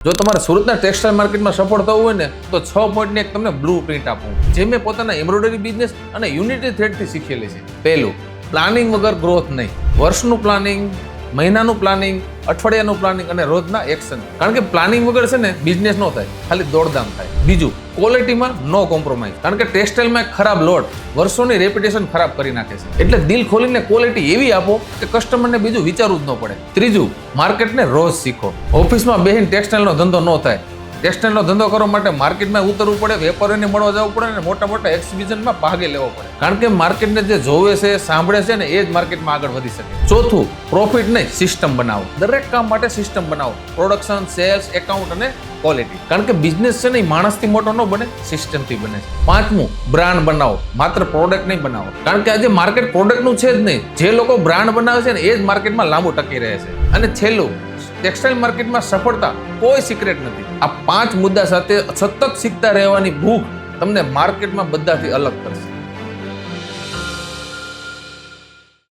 જો તમારે સુરતના ટેક્સટાઇલ માર્કેટમાં સફળ થવું હોય ને તો 6 પોઈન્ટની એક તમને બ્લુ પ્રિન્ટ આપું, જે મેં પોતાના એમ્બ્રોઇડરી બિઝનેસ અને યુનિટી થ્રેડથી શીખેલી છે. પહેલું, પ્લાનિંગ વગર ગ્રોથ નહીં. વર્ષનું પ્લાનિંગ, મહિનાનું પ્લાનિંગ, અઠવાડિયાનું પ્લાનિંગ અને રોજના એક્શન. કારણ કે પ્લાનિંગ વગર છે ને બિઝનેસ ન થાય, ખાલી દોડધામ થાય. બીજું, ક્વોલિટીમાં નો કોમ્પ્રોમાઇઝ. કારણ કે ટેક્સટાઇલમાં એક ખરાબ લોટ વર્ષોની રેપ્યુટેશન ખરાબ કરી નાખે છે. એટલે દિલ ખોલીને ક્વોલિટી એવી આપો કે કસ્ટમરને બીજું વિચારવું જ ન પડે. ત્રીજું, માર્કેટને રોજ શીખો. ઓફિસમાં બેહીને ટેક્સટાઇલનો ધંધો ન થાય. ટેક્સટાઇલનો ધંધો કરવા માટે માર્કેટમાં ઉતરવું પડે, વેપારીઓને મળવા જવું પડે અને મોટા મોટા એક્ઝિબિશનમાં ભાગે લેવો પડે. કારણ કે માર્કેટને જે જોવે છે, સાંભળે છે ને એ જ માર્કેટમાં આગળ વધી શકે. ચોથું, પ્રોફિટ નહીં, સિસ્ટમ બનાવો. દરેક કામ માટે સિસ્ટમ બનાવો. પ્રોડક્શન, સેલ્સ, એકાઉન્ટ અને ક્વોલિટી. કારણ કે બિઝનેસ છે ને એ માણસથી મોટો ન બને, સિસ્ટમથી બને છે. પાંચમું, બ્રાન્ડ બનાવો. માત્ર પ્રોડક્ટ નહીં બનાવો. કારણ કે આજે માર્કેટ પ્રોડક્ટનું છે જ નહીં. જે લોકો બ્રાન્ડ બનાવે છે ને એ જ માર્કેટમાં લાંબુ ટકી રહે છે. અને છેલ્લું, ટેક્સટાઇલ માર્કેટમાં સફળતા કોઈ સિક્રેટ નથી. આ 5 મુદ્દા સાથે સતત શીખતા રહેવાની ભૂખ તમને માર્કેટમાં બધાથી અલગ કરશે.